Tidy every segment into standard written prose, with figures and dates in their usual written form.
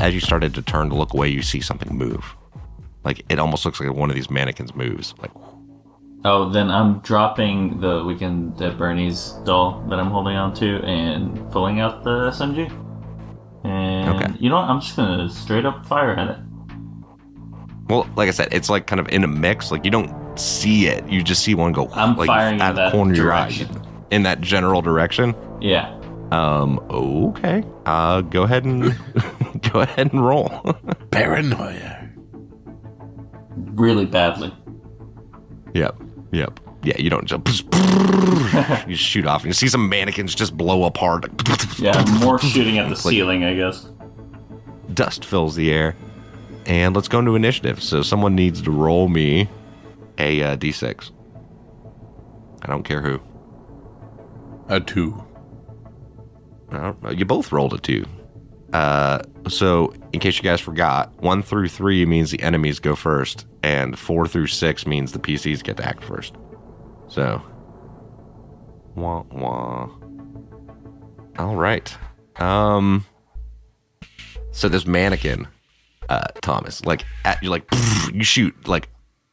as you started to turn to look away, you see something move. Like, it almost looks like one of these mannequins moves. Like, oh, then I'm dropping the Weekend at Bernie's doll that I'm holding on to and pulling out the SMG. And you know what? I'm just going to straight up fire at it. Well, like I said, it's like kind of in a mix. Like, you don't see it. You just see one go I'm like firing out in the that corner of your eye. direction. In that general direction? Yeah. Okay. Go ahead and go ahead and roll. Paranoia. Really badly. Yep. Yeah, you don't jump. You just shoot off and you see some mannequins just blow apart. Yeah, more shooting at the ceiling, I guess. Dust fills the air. And let's go into initiative. So someone needs to roll me a D6. I don't care who. A 2. I don't know. You both rolled a 2. So, in case you guys forgot, 1 through 3 means the enemies go first, and 4 through 6 means the PCs get to act first. So, wah wah. All right. So this mannequin, Thomas, like you shoot like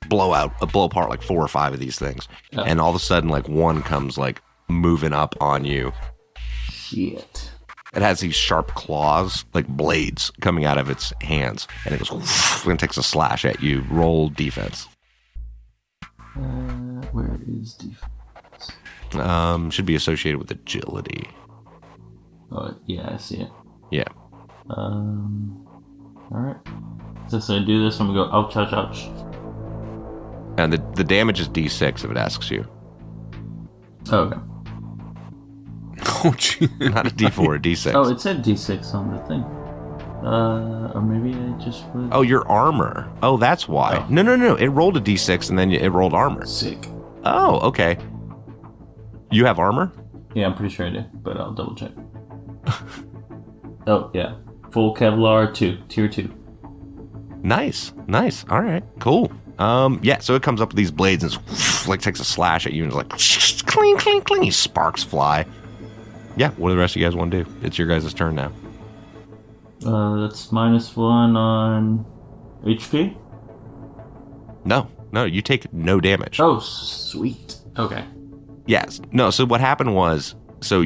blow apart like 4 or 5 of these things, and all of a sudden like one comes like moving up on you. Shit. It has these sharp claws, like blades, coming out of its hands, and it goes and takes a slash at you. Roll defense. Where is defense? Should be associated with agility. Oh, yeah, I see it. Yeah. Alright. So I do this, I'm gonna go ouch, ouch, ouch. And the damage is D6 if it asks you. Oh, okay. Oh, gee. Not a D4, a D6. Oh, it said D6 on the thing. Or maybe I just would... Oh, your armor. Oh, that's why. Oh. No. It rolled a D6 and then it rolled armor. Sick. Oh, okay. You have armor? Yeah, I'm pretty sure I do, but I'll double check. Oh, yeah. Full Kevlar 2, tier 2. Nice. All right, cool. Yeah, so it comes up with these blades and like takes a slash at you and it's like cling, cling, cling. Sparks fly. Yeah, what do the rest of you guys want to do? It's your guys' turn now. That's -1 on HP? No, you take no damage. Oh, sweet. Okay. Yes. No, so what happened was, so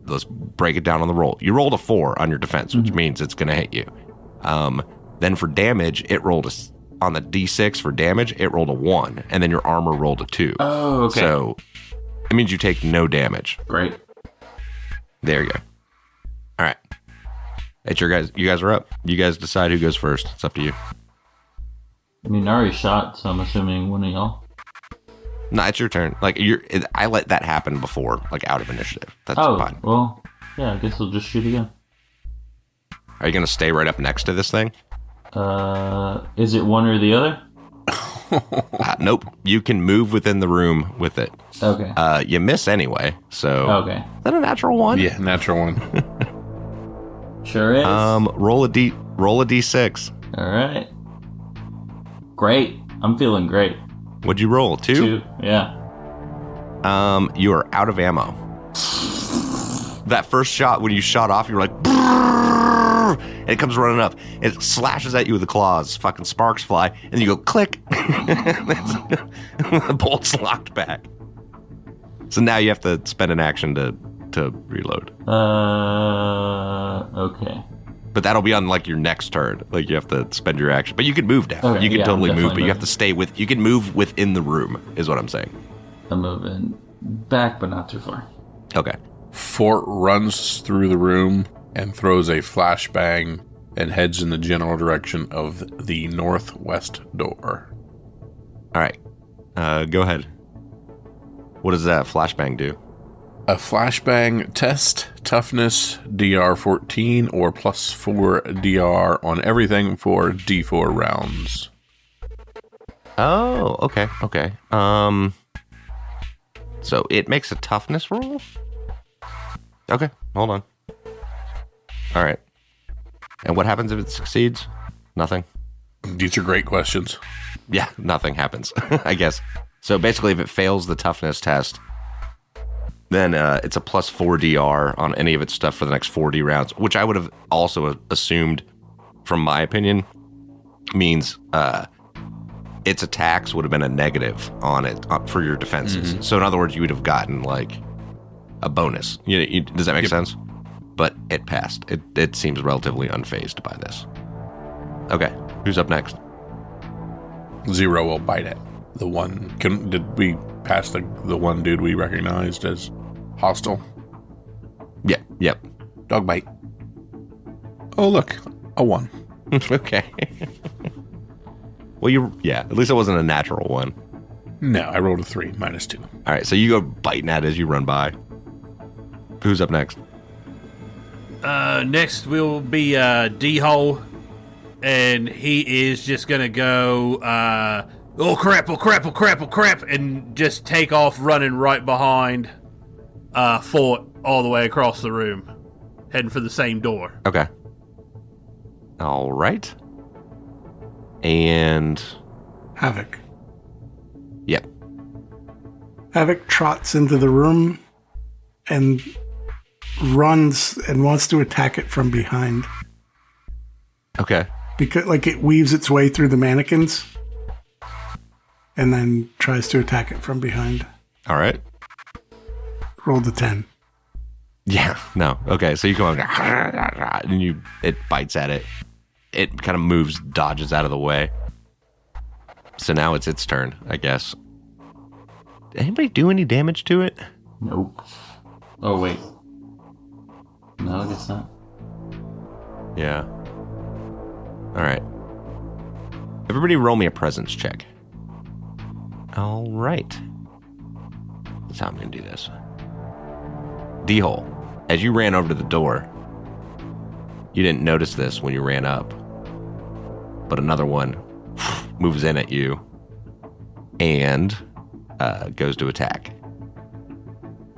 let's break it down on the roll. You rolled a 4 on your defense, which means it's going to hit you. Then for damage, it rolled on the D6 for damage, it rolled a 1, and then your armor rolled a 2. Oh, okay. So it means you take no damage. Great. There you go. All right. It's your guys. You guys are up. You guys decide who goes first. It's up to you. I mean, I already shot, so I'm assuming one of y'all. No, it's your turn. Like I let that happen before, like out of initiative. That's fine. Well, yeah, I guess we'll just shoot again. Are you gonna stay right up next to this thing? Is it one or the other? Nope. You can move within the room with it. Okay. You miss anyway. So. Okay. Is that a natural 1? Yeah, natural 1. Sure is. Roll a D6. All right. Great. I'm feeling great. What'd you roll? 2? 2. Yeah. You are out of ammo. That first shot, when you shot off, you were like, and it comes running up. It slashes at you with the claws. Fucking sparks fly, and you go click. The bolt's locked back. So now you have to spend an action to reload. Okay. But that'll be on like your next turn. Like you have to spend your action. But you can move now. Okay, you can totally move, but you moving. have to stay with. You can move within the room, is what I'm saying. I'm moving back, but not too far. Okay. Fort runs through the room and throws a flashbang and heads in the general direction of the northwest door. All right. Go ahead. What does that flashbang do? A flashbang test toughness DR 14 or +4 DR on everything for D4 rounds. Oh, okay. So it makes a toughness roll? Okay, hold on. All right. And what happens if it succeeds? Nothing? These are great questions. Yeah, nothing happens, I guess. So basically, if it fails the toughness test, then it's a +4 DR on any of its stuff for the next 4D rounds, which I would have also assumed from my opinion, means its attacks would have been a negative on it for your defenses. So in other words, you would have gotten like a bonus. Does that make sense? But it passed. It seems relatively unfazed by this. Okay, who's up next? Zero will bite it. The one. Did we pass the one dude we recognized as hostile? Yeah. Yep. Dog bite. Oh, look, a 1. Okay. Well, at least it wasn't a natural one. No, I rolled a 3, -2. All right, so you go biting at it as you run by. Who's up next? Next will be D-Hole, and he is just gonna go, oh crap, and just take off running right behind Fort all the way across the room, heading for the same door. Okay. All right. And Havoc. Yep. Havoc trots into the room and runs and wants to attack it from behind. Okay. Because it weaves its way through the mannequins and then tries to attack it from behind. All right. Rolled a 10. Yeah. No. Okay. So you come up and it bites at it. It kind of moves, dodges out of the way. So now it's its turn, I guess. Did anybody do any damage to it? Nope. Oh, wait. No, I guess not. Yeah. All right. Everybody roll me a presence check. All right. That's how I'm going to do this. D-Hole, as you ran over to the door, you didn't notice this when you ran up, but another one moves in at you and goes to attack.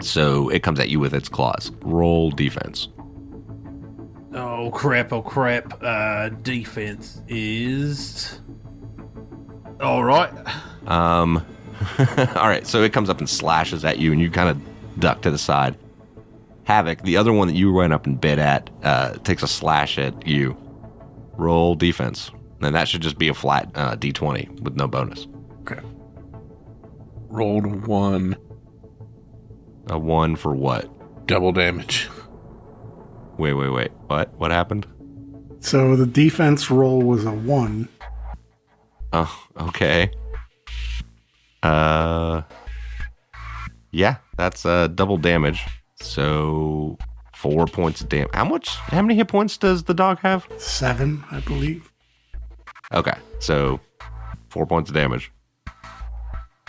So it comes at you with its claws. Roll defense. Oh crap. Defense is... Alright. All right, so it comes up and slashes at you, and you kind of duck to the side. Havoc, the other one that you went up and bit at, takes a slash at you. Roll defense. And that should just be a flat D20 with no bonus. Okay. Rolled 1. A 1 for what? Double damage. Wait. What? What happened? So the defense roll was a 1. Oh, okay. Yeah, that's double damage. So 4 points of damage. How many hit points does the dog have? 7, I believe. Okay, so 4 points of damage.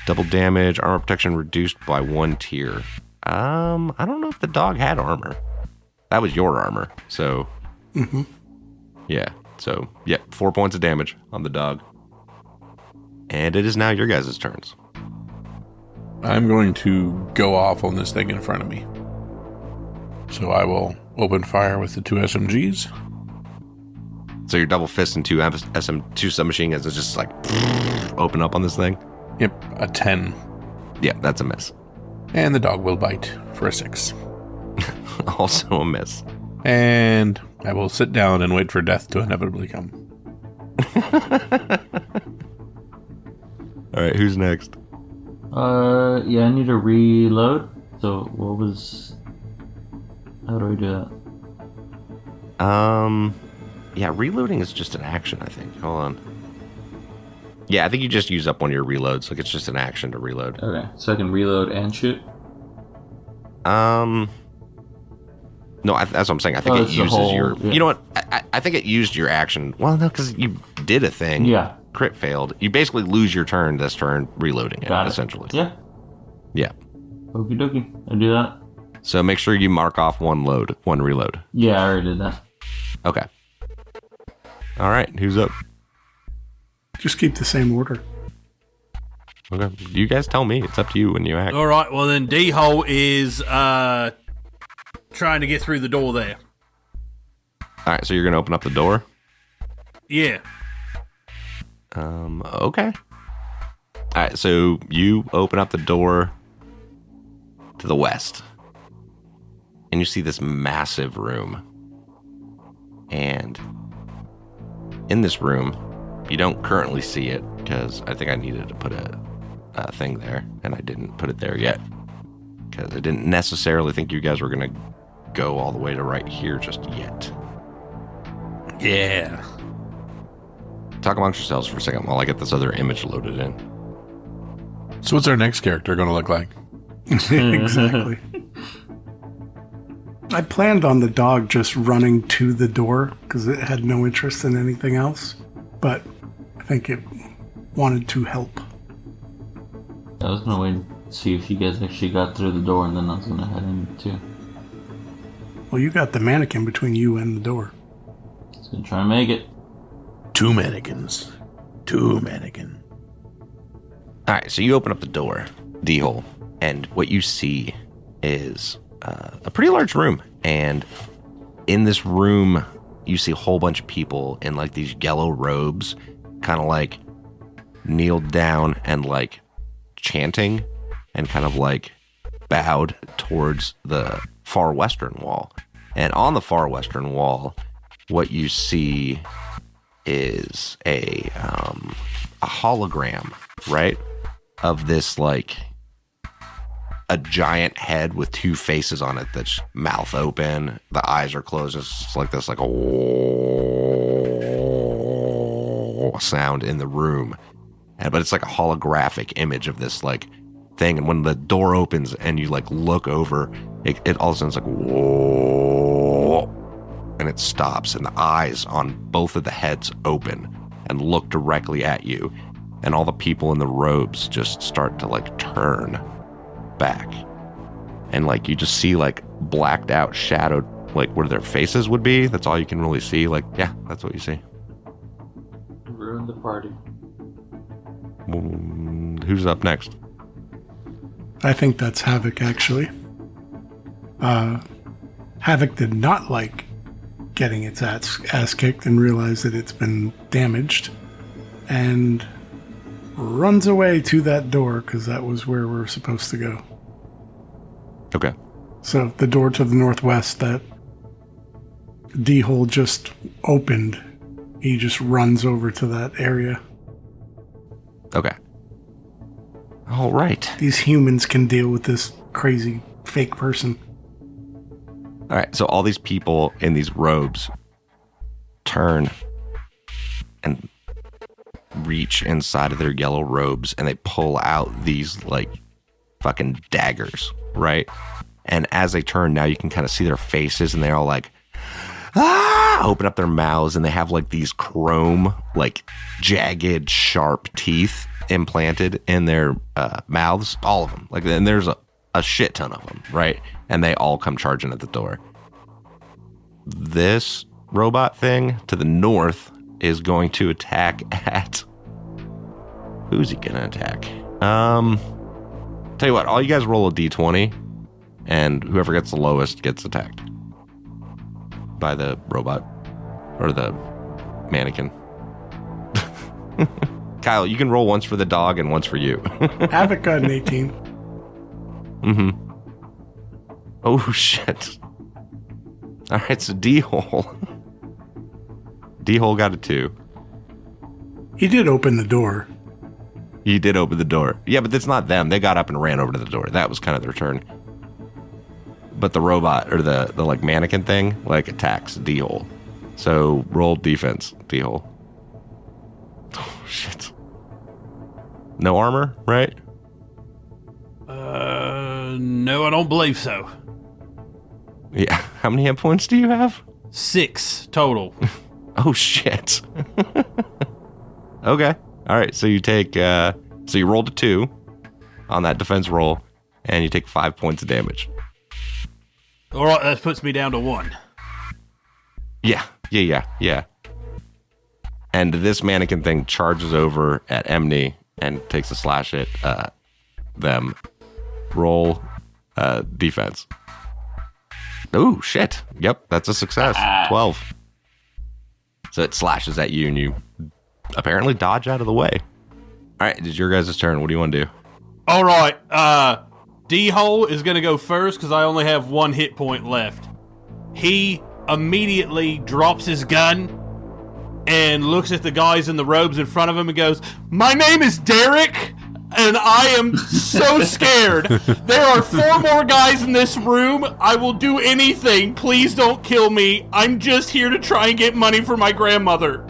Double damage, armor protection reduced by 1 tier. I don't know if the dog had armor. That was your armor, so... Mm-hmm. Yeah, so, 4 points of damage on the dog. And it is now your guys' turns. I'm going to go off on this thing in front of me. So I will open fire with the 2 SMGs. So your double fist and two submachine guns is just like open up on this thing? Yep, a 10. Yeah, that's a miss. And the dog will bite for a 6. Also a miss. And I will sit down and wait for death to inevitably come. All right, who's next? Yeah, I need to reload. So how do I do that? Yeah, reloading is just an action, I think. Hold on. Yeah, I think you just use up one of your reloads. Like, it's just an action to reload. Okay, so I can reload and shoot? No, that's what I'm saying. I think it uses your... Yeah. You know what? I think it used your action. Well, no, because you did a thing. Yeah. Crit failed. You basically lose your turn this turn reloading it, essentially. Yeah. Yeah. Okie dokie. I do that. So make sure you mark off one reload. Yeah, I already did that. Okay. All right, who's up? Just keep the same order. Okay, you guys tell me. It's up to you when you act. All right, well then D-Hole is trying to get through the door there. All right, so you're going to open up the door? Yeah. Okay. All right, so you open up the door to the west, and you see this massive room. And in this room. You don't currently see it because I think I needed to put a thing there, and I didn't put it there yet because I didn't necessarily think you guys were going to go all the way to right here just yet. Yeah. Talk amongst yourselves for a second while I get this other image loaded in. So what's our next character going to look like? Exactly. I planned on the dog just running to the door because it had no interest in anything else, but I think it wanted to help. I was gonna wait and see if you guys actually got through the door, and then I was gonna head in too. Well, you got the mannequin between you and the door. Just gonna try and make it. 2 mannequins. 2 mannequin. All right, so you open up the door, D-hole, and what you see is a pretty large room. And in this room, you see a whole bunch of people in like these yellow robes, kind of like kneeled down and like chanting and kind of like bowed towards the far western wall. And on the far western wall, what you see is a hologram, right? Of this like a giant head with 2 faces on it that's mouth open, the eyes are closed. It's just like this like a sound in the room. But it's like a holographic image of this like thing, and when the door opens and you like look over, it all of a sudden is like whoa, and it stops, and the eyes on both of the heads open and look directly at you, and all the people in the robes just start to like turn back, and like you just see like blacked out, shadowed, like where their faces would be. That's all you can really see. Like, yeah, that's what you see. Ruin the party. Who's up next? I think that's Havoc, actually. Havoc did not like getting its ass kicked and realized that it's been damaged, and runs away to that door because that was where we're supposed to go. Okay. So the door to the northwest that D-hole just opened, he just runs over to that area. Okay. All right. These humans can deal with this crazy fake person. All right. So all these people in these robes turn and reach inside of their yellow robes, and they pull out these like fucking daggers, right? And as they turn, now you can kind of see their faces, and they're all like, open up their mouths, and they have like these chrome, like jagged, sharp teeth implanted in their mouths, all of them. Like, and there's a shit ton of them, right? And they all come charging at the door. This robot thing to the north is going to attack at... Who's he going to attack? Tell you what, all you guys roll a d20, and whoever gets the lowest gets attacked by the robot or the mannequin. Kyle, you can roll once for the dog and once for you. Havoc got an 18. Mm-hmm. Oh, shit. All right, so D-hole. D-hole got a 2. He did open the door. He did open the door. Yeah, but that's not them. They got up and ran over to the door. That was kind of their turn. But the robot, or the like mannequin thing, like attacks D-hole. So roll defense, D-hole. Oh, shit. No armor, right? No, I don't believe so. Yeah. How many hit points do you have? 6 total. Oh, shit. Okay. All right. So you take, so you rolled a 2 on that defense roll, and you take 5 points of damage. All right, that puts me down to 1. Yeah. And this mannequin thing charges over at Emney and takes a slash at them. Roll defense. Oh, shit. Yep, that's a success. 12. So it slashes at you, and you apparently dodge out of the way. All right, it's your guys' turn. What do you want to do? All right, D-hole is going to go first because I only have 1 hit point left. He immediately drops his gun and looks at the guys in the robes in front of him and goes, "My name is Derek, and I am so scared. There are 4 more guys in this room. I will do anything. Please don't kill me. I'm just here to try and get money for my grandmother."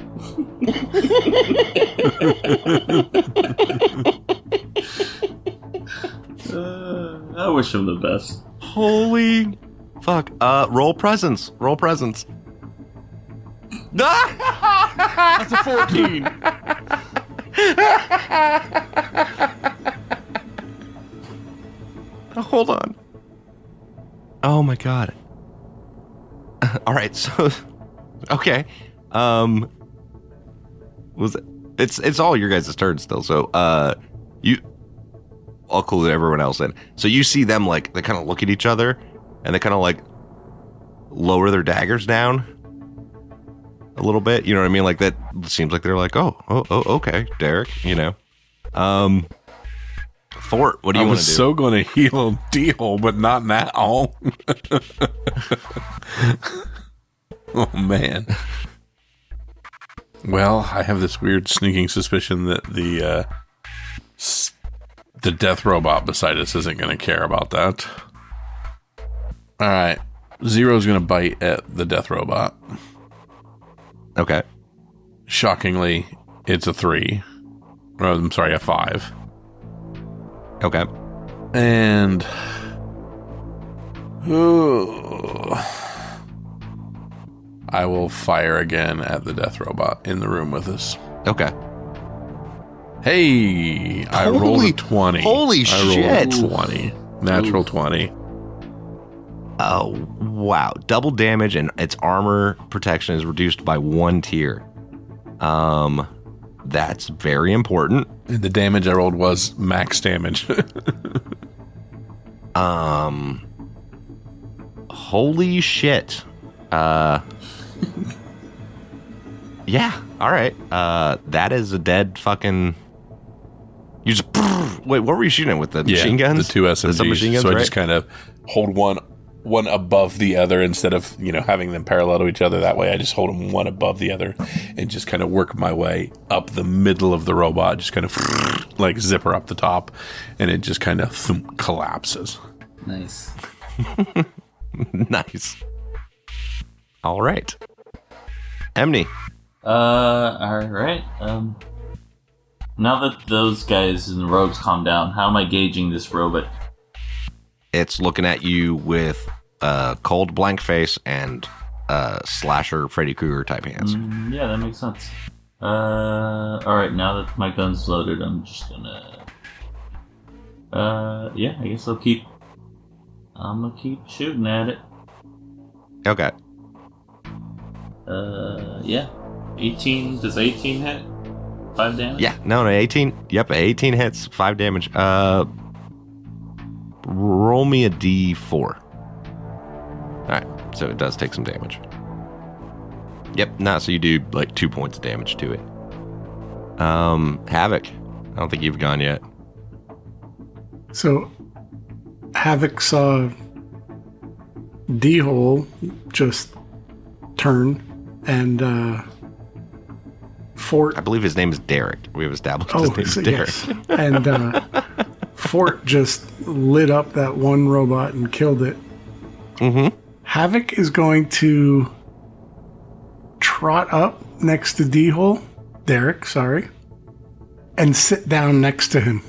I wish him the best. Holy fuck. Roll presence. Roll presence. That's a 14. Oh, hold on. Oh my god. All right, so okay. Was it? It's all your guys' turn still. So I'll clue everyone else in. So you see them like they kind of look at each other and they kind of like lower their daggers down a little bit. You know what I mean? Like that seems like they're like, oh, okay, Derek. You know. Fort, what do you want to do? I was so going to heal D-hole, but not now. Oh man. Well, I have this weird sneaking suspicion that the death robot beside us isn't going to care about that. All right. Zero's going to bite at the death robot. Okay. Shockingly, it's a 3. Or, I'm sorry, a 5. Okay. And... I will fire again at the death robot in the room with us. Okay. Hey, I rolled a 20. Holy shit. I rolled a 20. Natural 20. Oh, wow. Double damage and its armor protection is reduced by 1 tier. That's very important. And the damage I rolled was max damage. Holy shit. Yeah, all right. That is a dead fucking... You just... Wait, what were you shooting with? The machine guns? The 2 SMGs. The submachine guns, so right? I just kind of hold one above the other instead of, having them parallel to each other. That way I just hold them one above the other and just kind of work my way up the middle of the robot, just kind of like zipper up the top, and it just kind of collapses. Nice. Nice. All right. Emney. All right. Now that those guys in the robes calm down, how am I gauging this robot? It's looking at you with a cold blank face and slasher Freddy Krueger type hands. Yeah, that makes sense. Alright, now that my gun's loaded, I'm just gonna... yeah, I guess I'm gonna keep shooting at it. Okay. Yeah. 18, does 18 hit? 5 damage? Yeah, no, 18. Yep, 18 hits, 5 damage. Roll me a d4. Alright, so it does take some damage. Yep, so you do like 2 points of damage to it. Havoc. I don't think you've gone yet. So, Havoc saw D-hole just turn, and Fort... I believe his name is Derek. We have established his name is Derek. Yes. And Fort just lit up that one robot and killed it. Mm-hmm. Havoc is going to trot up next to D-hole, Derek, sorry, and sit down next to him.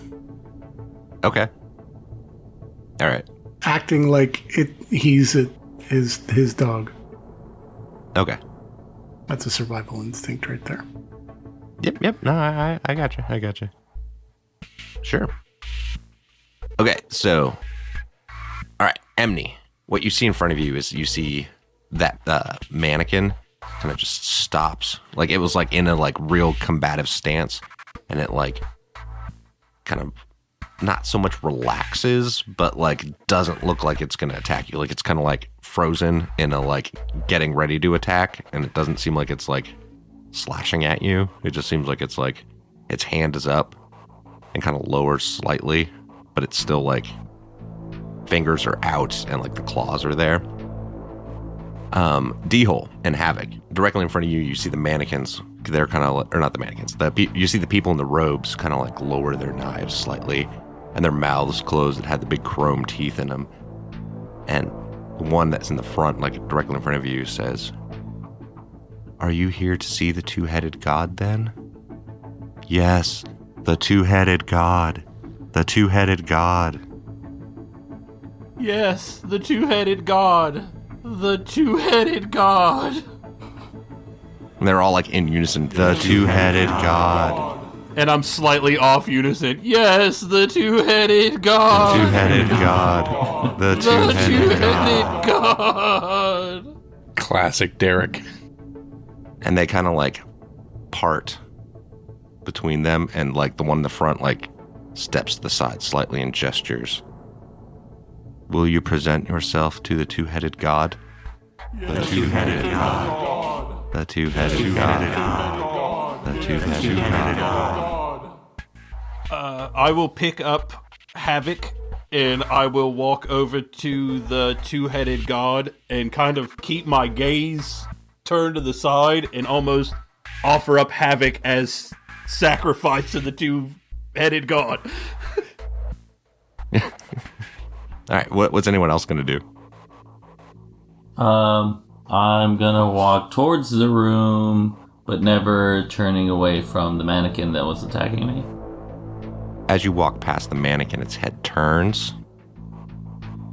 Okay. All right. Acting like he's his dog. Okay. That's a survival instinct right there. Yep. No, I got you. Sure. Okay, so, all right, Emney, what you see in front of you is you see that mannequin kind of just stops. Like, it was like in a like real combative stance, and it like kind of not so much relaxes, but like doesn't look like it's going to attack you. Like, it's kind of like frozen in a like getting ready to attack, and it doesn't seem like it's like slashing at you. It just seems like it's like its hand is up and kind of lowers slightly, but it's still like fingers are out and like the claws are there. D-hole and Havoc. Directly in front of you, you see the mannequins they're kind of, or not the mannequins, you see the people in the robes kind of like lower their knives slightly, and their mouths closed that had the big chrome teeth in them. And the one that's in the front, like directly in front of you, says, "Are you here to see the two-headed god then?" "Yes, the two-headed god. The two-headed god." Yes, the two-headed god. The two-headed god. And they're all like in unison, "The two-headed god." And I'm slightly off unison. Yes, the two-headed god. The two-headed god. The two-headed god. god. Classic Derek. And they kind of like part between them, and like the one in the front like steps to the side slightly and gestures. "Will you present yourself to the two-headed god?" The two-headed god. The two-headed god. The two-headed god. I will pick up Havoc and I will walk over to the two-headed god and kind of keep my gaze turned to the side and almost offer up Havoc as sacrifice to the two-headed god. All right, what's anyone else going to do? I'm gonna walk towards the room, but never turning away from the mannequin that was attacking me. As you walk past the mannequin, its head turns,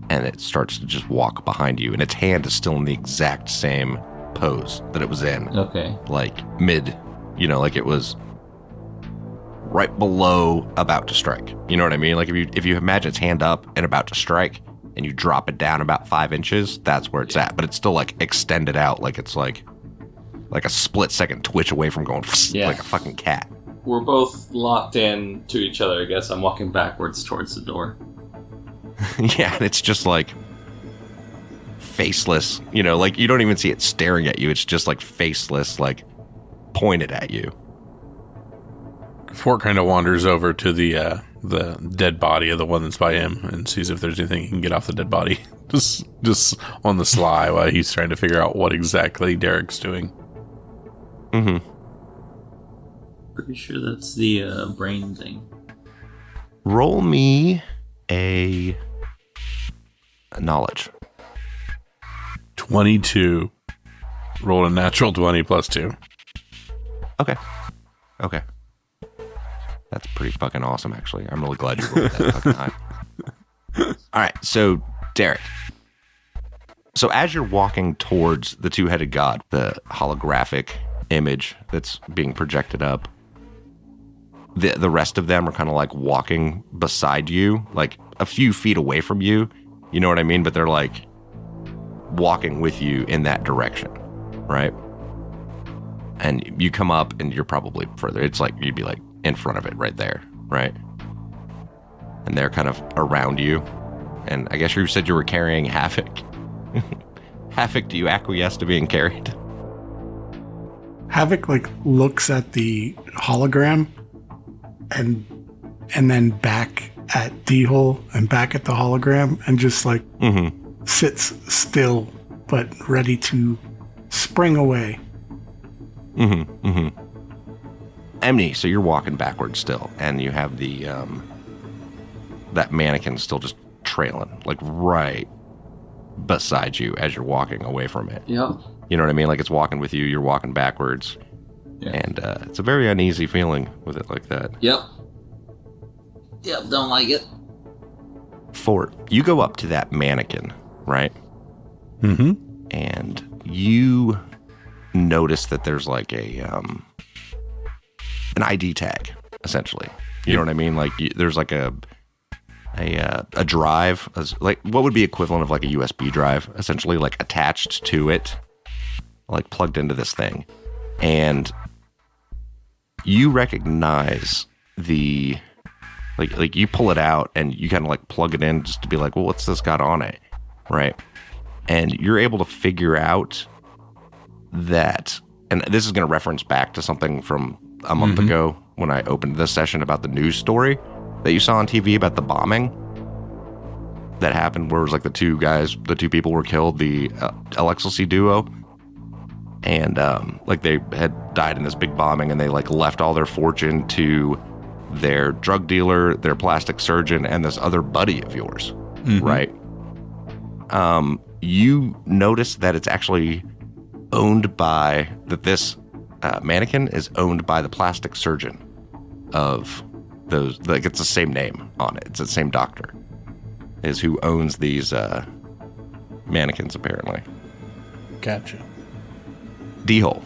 and it starts to just walk behind you, and its hand is still in the exact same pose that it was in. Okay. Like mid, like it was right below about to strike. You know what I mean? Like if you imagine its hand up and about to strike, and you drop it down about 5 inches, that's where it's at. But it's still like extended out, like it's like a split second twitch away from going like a fucking cat. We're both locked in to each other, I guess. I'm walking backwards towards the door. Yeah, and it's just like faceless, like you don't even see it staring at you. It's just like faceless, like pointed at you. Fort kind of wanders over to the dead body of the one that's by him and sees if there's anything he can get off the dead body. Just on the sly while he's trying to figure out what exactly Derek's doing. Mm-hmm. Pretty sure that's the brain thing. Roll me a knowledge. 22. Roll a natural 20 plus 2. Okay. That's pretty fucking awesome, actually. I'm really glad you rolled that fucking high. All right, so Derek. So as you're walking towards the two-headed god, the holographic image that's being projected up, the rest of them are kind of like walking beside you, like a few feet away from you. You know what I mean? But they're like walking with you in that direction, right? And you come up and you're probably further. It's like you'd be like in front of it right there, right? And they're kind of around you. And I guess you said you were carrying Havoc. Havoc, do you acquiesce to being carried? Havoc looks at the hologram and then back at D-Hole and back at the hologram and just sits still but ready to spring away. Emily, so you're walking backwards still, and you have the that mannequin still just trailing, like right beside you as you're walking away from it. Yep. You know what I mean? Like it's walking with you, you're walking backwards. Yeah. And it's a very uneasy feeling with it like that. Yep, don't like it. Fort, you go up to that mannequin, right? Mm-hmm. And you notice that there's like an ID tag, essentially. You know what I mean? Like there's like a drive, like what would be equivalent of like a USB drive, essentially, like attached to it, like plugged into this thing. And you recognize the like you pull it out and you kind of like plug it in just to be like, well, what's this got on it, right? And you're able to figure out that, and this is going to reference back to something from a month ago when I opened this session about the news story that you saw on TV about the bombing that happened, where it was like the two people were killed, the LXLC duo. And like they had died in this big bombing, and they like left all their fortune to their drug dealer, their plastic surgeon, and this other buddy of yours, right? You notice that it's actually owned by this mannequin is owned by the plastic surgeon of those. Like it's the same name on it. It's the same doctor is who owns these mannequins apparently. Gotcha. D-hole,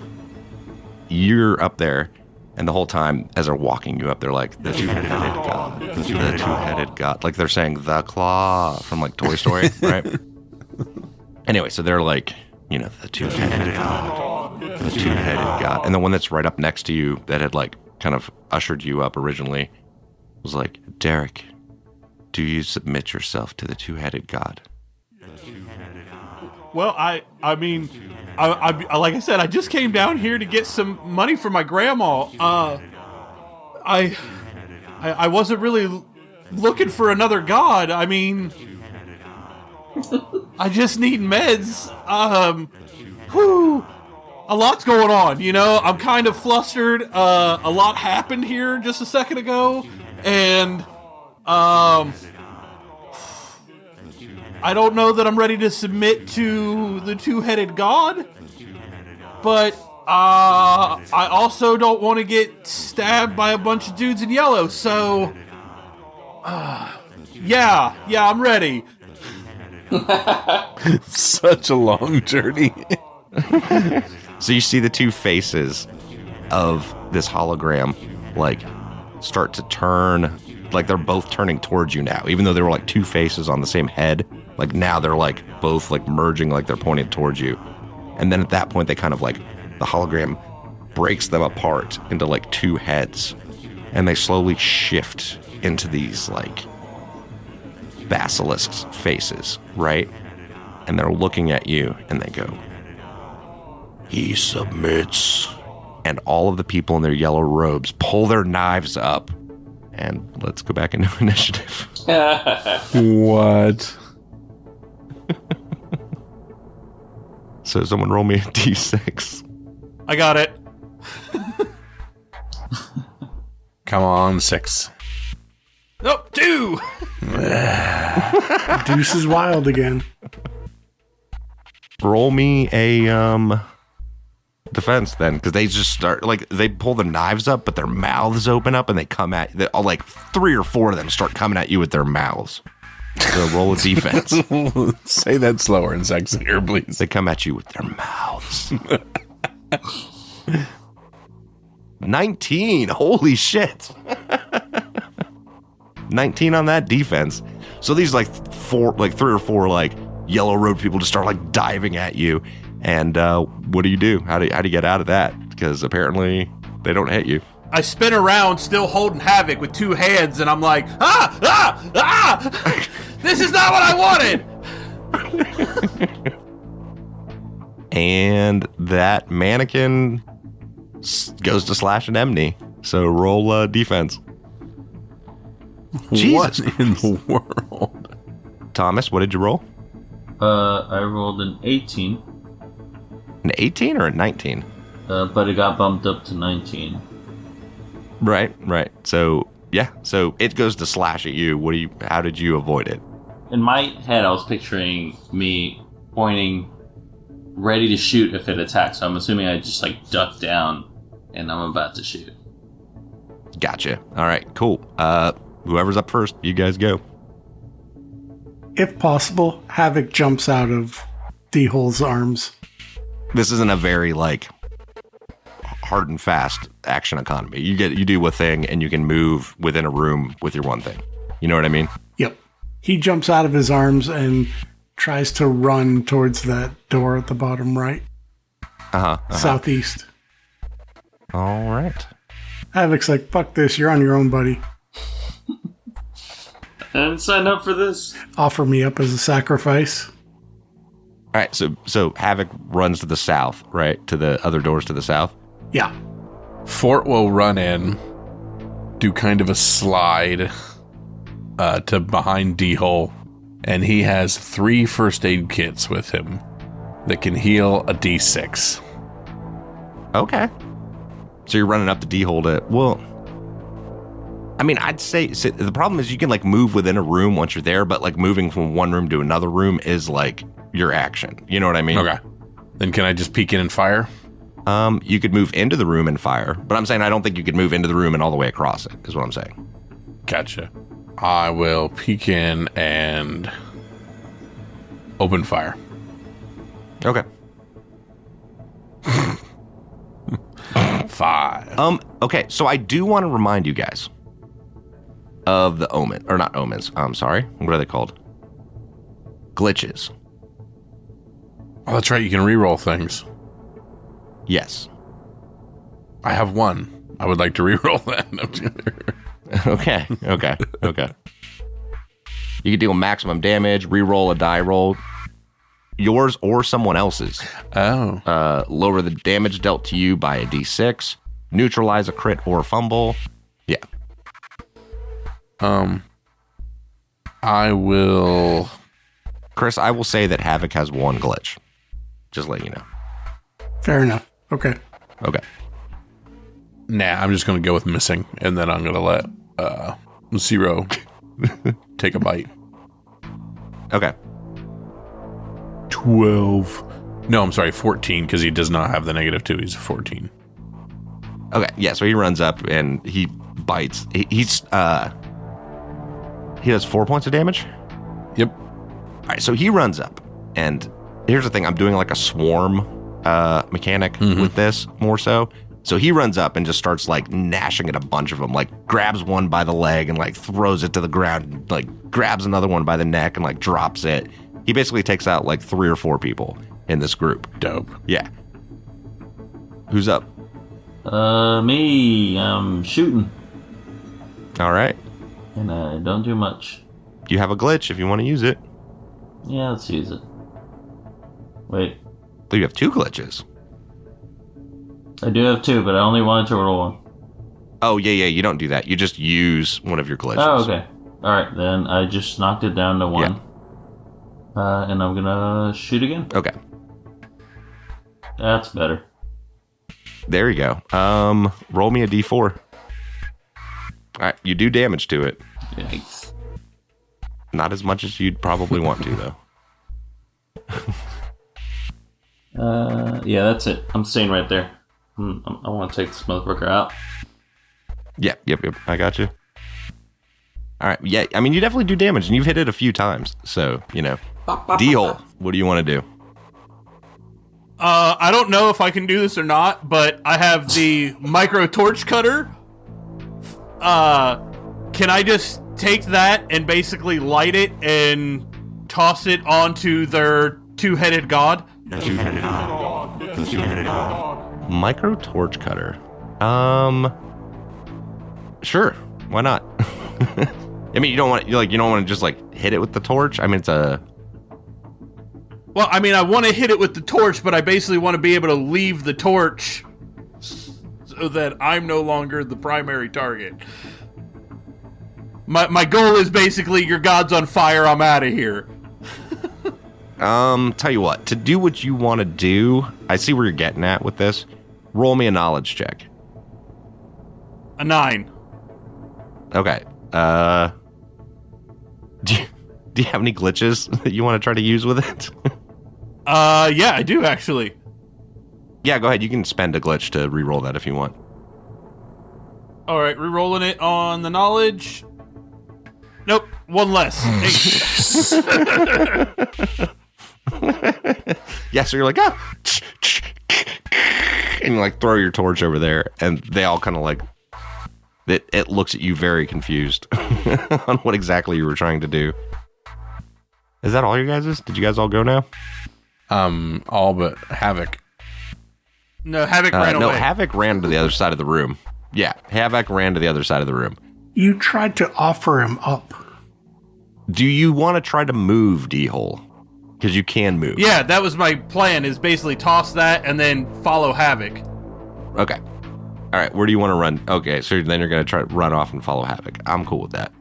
you're up there, and the whole time as they're walking you up, they're like the two-headed god, the two-headed god, like they're saying the claw from like Toy Story, right? Anyway, so they're like, you know, the two-headed god, the two-headed god, and the one that's right up next to you that had like kind of ushered you up originally was like, Derek, do you submit yourself to the two-headed god? Well, I mean, I like I said, I just came down here to get some money for my grandma. I wasn't really looking for another god. I mean, I just need meds. A lot's going on, you know? I'm kind of flustered. A lot happened here just a second ago, and I don't know that I'm ready to submit to the two-headed god, but I also don't want to get stabbed by a bunch of dudes in yellow, so yeah, I'm ready. Such a long journey. So you see the two faces of this hologram like start to turn, like they're both turning towards you now, even though they were like two faces on the same head. Like now they're like both like merging, like they're pointing towards you. And then at that point they kind of like, the hologram breaks them apart into like two heads, and they slowly shift into these like basilisk faces, right? And they're looking at you and they go, he submits. And all of the people in their yellow robes pull their knives up. And let's go back into initiative. What? So someone roll me a d6. I got it. Come on, 6. Nope, 2. Deuce is wild again. Roll me a defense then, because they just start like they pull the knives up, but their mouths open up and they come at like 3 or 4 of them start coming at you with their mouths. So roll a defense. Say that slower and sexier, please. They come at you with their mouths. 19. Holy shit. 19 on that defense. So these like 3 or 4 like yellow robe people just start like diving at you. And what do you do? How do you get out of that? Because apparently they don't hit you. I spin around, still holding Havoc with 2 hands, and I'm like, this is not what I wanted! And that mannequin goes to slash an Emney. So roll defense. Jesus. What in the world? Thomas, what did you roll? I rolled an 18. An 18 or a 19? But it got bumped up to 19. Right. So, yeah. So it goes to slash at you. How did you avoid it? In my head, I was picturing me pointing, ready to shoot if it attacks. So I'm assuming I just like duck down and I'm about to shoot. Gotcha. All right, cool. Whoever's up first, you guys go. If possible, Havoc jumps out of D-Hole's arms. This isn't a very like hard and fast action economy. You do a thing and you can move within a room with your one thing. You know what I mean? Yep. He jumps out of his arms and tries to run towards that door at the bottom right. Southeast. All right. Havoc's like, fuck this, you're on your own, buddy. I didn't sign up for this. Offer me up as a sacrifice. All right, so Havoc runs to the south, right? To the other doors to the south? Yeah. Fort will run in, do kind of a slide to behind D-Hole, and he has 3 first aid kits with him that can heal a D6. Okay. So you're running up the D-hole to... Well, I mean, I'd say... So the problem is you can, like, move within a room once you're there, but, like, moving from one room to another room is, like, your action. You know what I mean? Okay. Then can I just peek in and fire? You could move into the room and fire, but I'm saying I don't think you could move into the room and all the way across it, is what I'm saying. Gotcha. I will peek in and open fire. Okay. 5. Okay, so I do want to remind you guys of the omen, or not omens, I'm sorry. What are they called? Glitches. Oh, that's right. You can reroll things. Yes. I have one. I would like to reroll that. Okay. You can deal maximum damage, reroll a die roll, yours or someone else's. Oh. Lower the damage dealt to you by a d6, neutralize a crit or fumble. Yeah. I will... Chris, I will say that Havoc has one glitch. Just letting you know. Fair enough. Okay. Okay. Nah, I'm just going to go with missing, and then I'm going to let Zero take a bite. Okay. 12. No, I'm sorry, 14, because he does not have the -2. He's a 14. Okay, yeah, so he runs up and he bites. He does 4 points of damage? Yep. All right, so he runs up, and here's the thing. I'm doing like a swarm mechanic with this more so. So he runs up and just starts like gnashing at a bunch of them, like grabs one by the leg and like throws it to the ground, and, like grabs another one by the neck and like drops it. He basically takes out like 3 or 4 people in this group. Dope. Yeah. Who's up? Me. I'm shooting. All right. And I don't do much. You have a glitch if you want to use it. Yeah, let's use it. Wait. You have 2 glitches. I do have 2, but I only wanted to roll one. Oh, yeah, you don't do that. You just use one of your glitches. Oh, okay. Alright, then I just knocked it down to 1. Yeah. And I'm gonna shoot again. Okay. That's better. There you go. Roll me a d4. All right, you do damage to it. Yikes. Not as much as you'd probably want to, though. Yeah, that's it. I'm staying right there. I want to take this motherfucker out. Yep. I got you. All right. Yeah, I mean, you definitely do damage, and you've hit it a few times. So, you know. D-hole, what do you want to do? I don't know if I can do this or not, but I have the micro torch cutter. Can I just take that and basically light it and toss it onto their two-headed god? Micro torch cutter. Sure. Why not? I mean, you don't want to just like hit it with the torch. I mean, it's a. Well, I mean, I want to hit it with the torch, but I basically want to be able to leave the torch so that I'm no longer the primary target. My goal is basically your god's on fire, I'm out of here. Tell you what, to do what you want to do, I see where you're getting at with this. Roll me a knowledge check. A 9. Okay. Do you have any glitches that you want to try to use with it? Yeah, I do actually. Yeah, go ahead. You can spend a glitch to re-roll that if you want. All right, re-rolling it on the knowledge. Nope, 1 less. 8. Yeah, so you're like, and you like throw your torch over there, and they all kind of like, it looks at you very confused on what exactly you were trying to do. Is that all you guys is? Did you guys all go now? All but Havoc. No, Havoc ran away. No, Havoc ran to the other side of the room. Yeah, Havoc ran to the other side of the room. You tried to offer him up. Do you want to try to move, D-hole? Because you can move. Yeah, that was my plan, is basically toss that and then follow Havoc. Okay. All right, where do you want to run? Okay, so then you're going to try to run off and follow Havoc. I'm cool with that.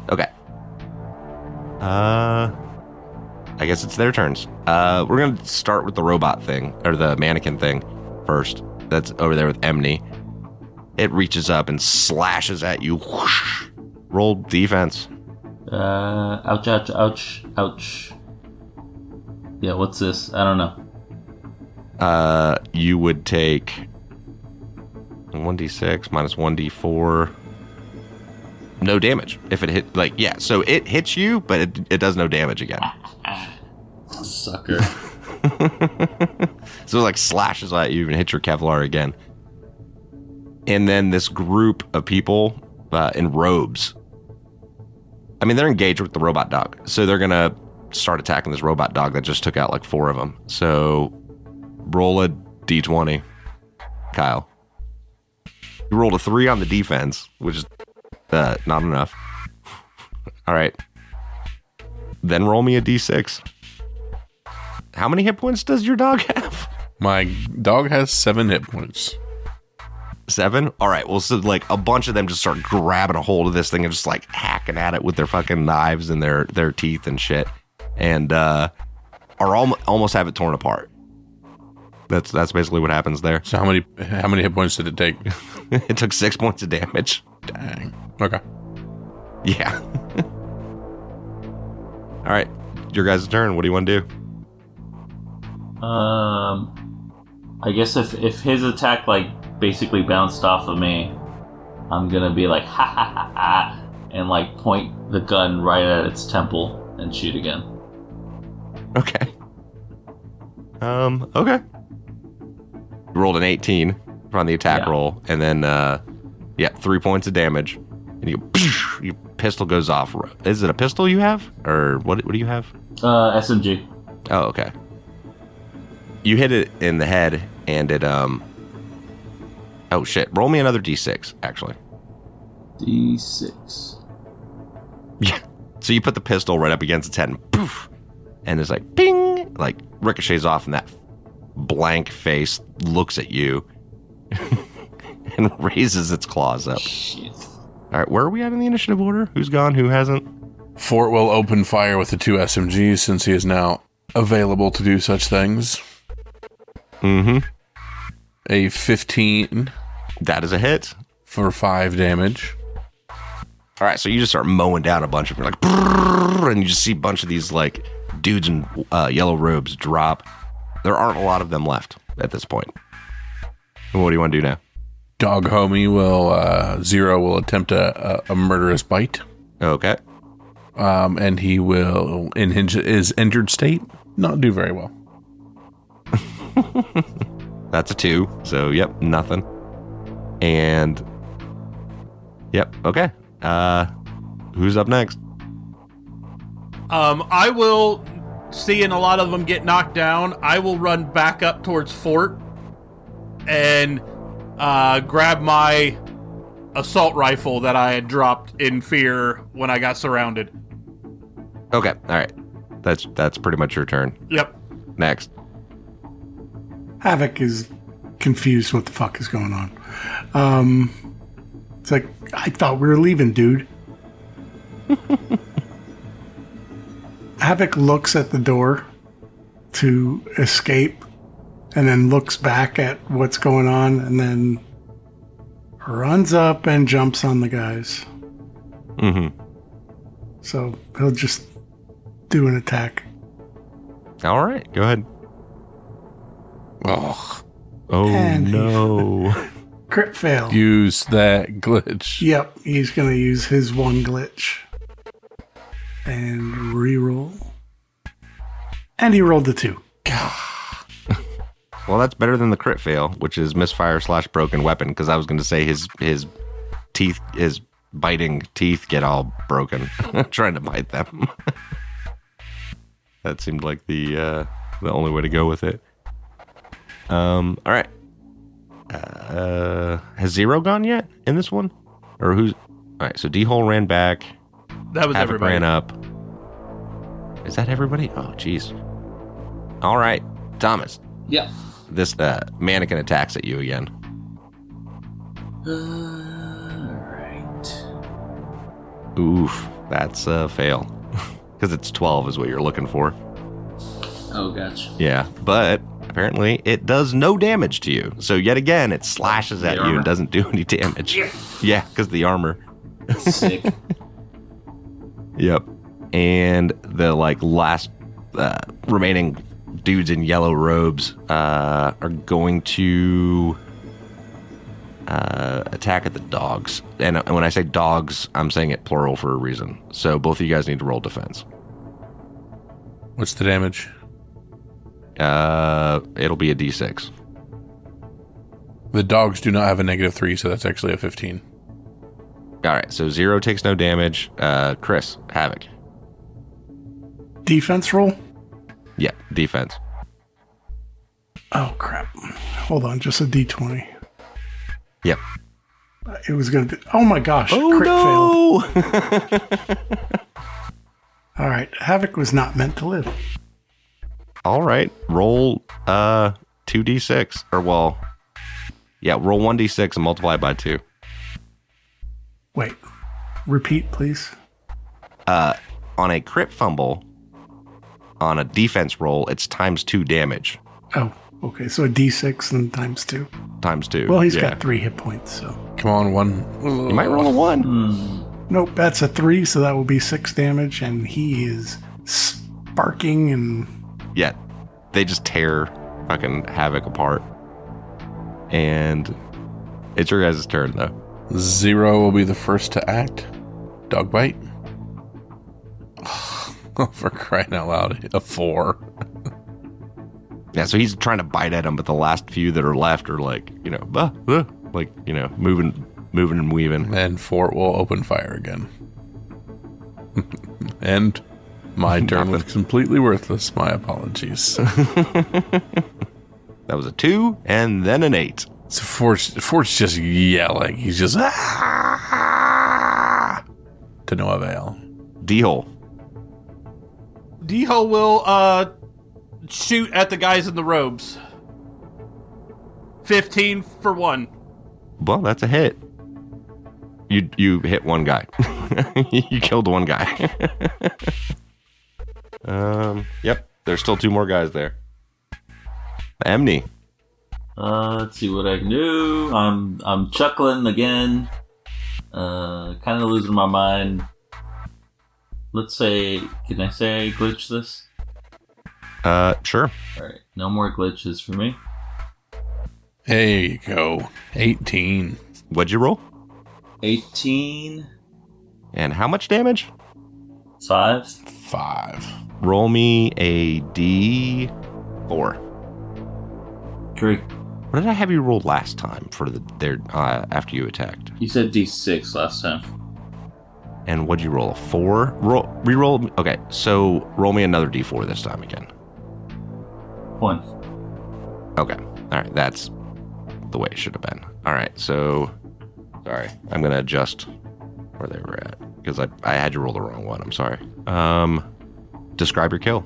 Okay. I guess it's their turns. We're going to start with the robot thing, or the mannequin thing. first. That's over there with Emney. It reaches up and slashes at you. Whoosh. Roll defense. Ouch, ouch, ouch, ouch. Yeah, what's this? I don't know. You would take 1d6 minus 1d4. No damage. If it hit, so it hits you, but it does no damage again. Sucker. So it slashes at you and hits your Kevlar again. And then this group of people in robes. I mean, they're engaged with the robot dog. So they're going to start attacking this robot dog that just took out 4 of them. So roll a d20, Kyle. You rolled a 3 on the defense, which is not enough. All right. Then roll me a d6. How many hit points does your dog have? My dog has 7 hit points. 7? All right. Well, so a bunch of them just start grabbing a hold of this thing and just hacking at it with their fucking knives and their teeth and shit, and are almost have it torn apart. That's basically what happens there. So how many hit points did it take? It took 6 points of damage. Dang. Okay. Yeah. All right. Your guys' turn. What do you want to do? I guess if his attack basically bounced off of me, I'm gonna be ha ha ha ha, and point the gun right at its temple and shoot again. Okay. Okay. You rolled an 18 on the attack roll, and then 3 points of damage, and your pistol goes off. Is it a pistol you have, or what do you have? SMG. Oh, okay. You hit it in the head, and it oh shit! Roll me another d6, actually. D6. Yeah. So you put the pistol right up against its head, and poof, and it's ping, ricochets off, and that blank face looks at you and raises its claws up. Shit. All right, where are we at in the initiative order? Who's gone? Who hasn't? Fort will open fire with the 2 SMGs since he is now available to do such things. Mm-hmm. A 15. That is a hit. For 5 damage. All right, so you just start mowing down a bunch of them, brrr, and you just see a bunch of these dudes in yellow robes drop. There aren't a lot of them left at this point. What do you want to do now? Dog homie will Zero will attempt a murderous bite. Okay. And he will, in his injured state, not do very well. That's a 2. So yep, nothing. And yep, okay. Who's up next? I will, seeing a lot of them get knocked down, I will run back up towards Fort and grab my assault rifle that I had dropped in fear when I got surrounded. Okay, all right. That's pretty much your turn. Yep. Next. Havoc is confused what the fuck is going on. It's I thought we were leaving, dude. Havoc looks at the door to escape and then looks back at what's going on and then runs up and jumps on the guys. Mm-hmm. So he'll just do an attack. All right, go ahead. Oh And no. Crit fail. Use that glitch. Yep, he's going to use his one glitch. And reroll. And he rolled a 2. Well, that's better than the crit fail, which is misfire / broken weapon, because I was going to say his teeth, his biting teeth get all broken trying to bite them. That seemed like the only way to go with it. All right. Has Zero gone yet in this one? Or who's... All right, so D-Hole ran back. That was Havoc everybody. ran up. Is that everybody? Oh, jeez. All right, Thomas. Yeah. This mannequin attacks at you again. Alright. Oof, that's a fail. Because it's 12 is what you're looking for. Oh, gotcha. Yeah, but apparently it does no damage to you. So yet again, it slashes at you and doesn't do any damage. Yeah, because the armor. Sick. Yep. And the last remaining dudes in yellow robes are going to attack at the dogs. And when I say dogs, I'm saying it plural for a reason. So both of you guys need to roll defense. What's the damage? It'll be a D6. The dogs do not have a -3, so that's actually a 15. All right, so 0 takes no damage. Chris, Havoc. Defense roll? Yeah, defense. Oh, crap. Hold on, just a D20. Yep. It was going to be... Oh, my gosh. Oh, crit fail. All right, Havoc was not meant to live. All right, roll 2d6. Roll 1d6 and multiply it by 2. Wait, repeat, please. On a crit fumble, on a defense roll, it's times 2 damage. Oh, okay, so a D6 and times 2. Times 2. Well, he's got 3 hit points, so... Come on, 1. You might roll a 1. Nope, that's a 3, so that will be 6 damage, and he is sparking and... Yeah, they just tear fucking Havoc apart. And it's your guys' turn, though. 0 will be the first to act. Dog bite. Oh, for crying out loud. A 4. Yeah, so he's trying to bite at him, but the last few that are left are moving and weaving. And 4 will open fire again. And my turn was completely worthless. My apologies. That was a 2 and then an 8. So Fort's just yelling. He's just to no avail. D-hole. D-hole will shoot at the guys in the robes. 15 for 1. Well, that's a hit. You hit one guy. You killed one guy. Yep. There's still 2 more guys there. Emney. Let's see what I can do. I'm chuckling again. Kind of losing my mind. Let's say, can I say glitch this? Sure. Alright, no more glitches for me. There you go. 18. What'd you roll? 18. And how much damage? 5. 5. Roll me a D4. Great. What did I have you roll last time for after you attacked? You said D6 last time. And what'd you roll? A 4? Reroll. Okay, so roll me another D4 this time again. 1. Okay. All right, that's the way it should have been. All right, so sorry, I'm gonna adjust where they were at because I had you roll the wrong one. I'm sorry. Describe your kill.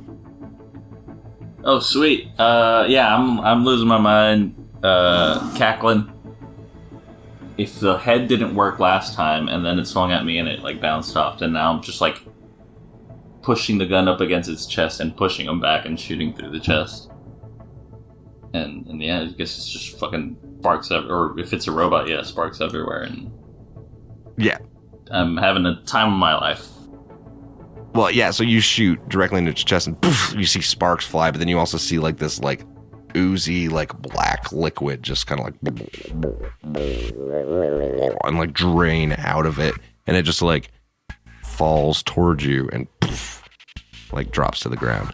Oh, sweet. Yeah, I'm losing my mind. Cackling. If the head didn't work last time and then it swung at me and it bounced off, and now I'm just pushing the gun up against its chest and pushing him back and shooting through the chest. And in the end, I guess it's just fucking sparks or if it's a robot, yeah, sparks everywhere, and yeah, I'm having a time of my life. Well, yeah, so you shoot directly into its chest and poof, you see sparks fly, but then you also see this oozy black liquid just kind of and drain out of it, and it just falls towards you and poof, drops to the ground.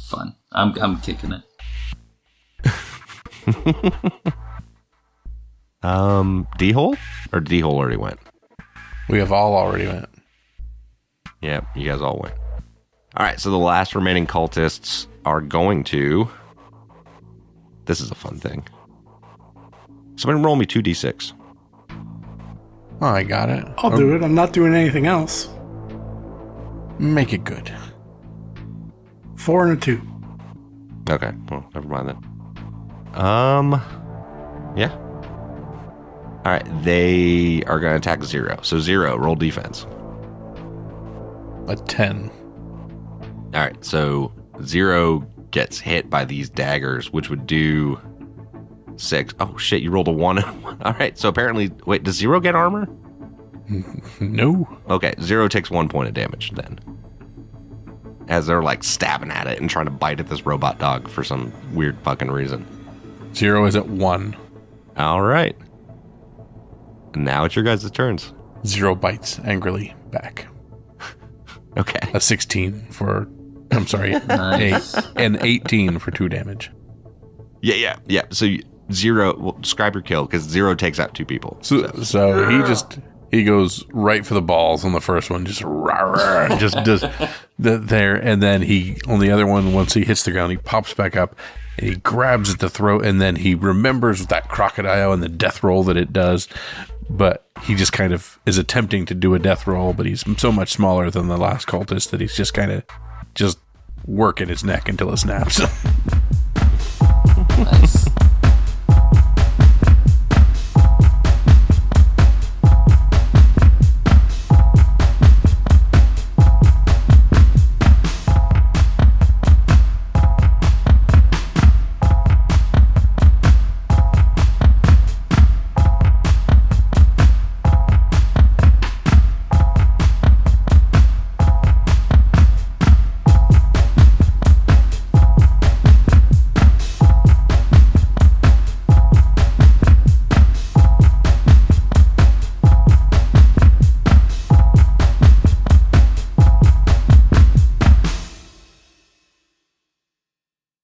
Fun. I'm kicking it. D-hole? Or D-hole already went? We have all already went. Yeah, you guys all went. Alright, so the last remaining cultists are going to... This is a fun thing. Somebody roll me 2d6. Oh, I got it. I'll do it. I'm not doing anything else. Make it good. 4 and a 2. Okay, well, never mind then. Yeah. All right, they are going to attack 0. So 0, roll defense. A 10. All right, so 0 gets hit by these daggers, which would do 6. Oh shit! You rolled a 1. All right. So apparently, wait, does 0 get armor? No. Okay, 0 takes 1 point of damage then. As they're like stabbing at it and trying to bite at this robot dog for some weird fucking reason. 0 is at 1. All right. Now it's your guys' turns. 0 bites angrily back. Okay. A 16 for, I'm sorry, Nice. an 18 for 2 damage. Yeah. So 0, well, describe your kill, because 0 takes out 2 people. So he goes right for the balls on the first one, just does there, and then on the other one, once he hits the ground, he pops back up, and he grabs at the throat, and then he remembers that crocodile and the death roll that it does, but he just kind of is attempting to do a death roll, but he's so much smaller than the last cultist that he's just kind of just working his neck until it snaps. Nice.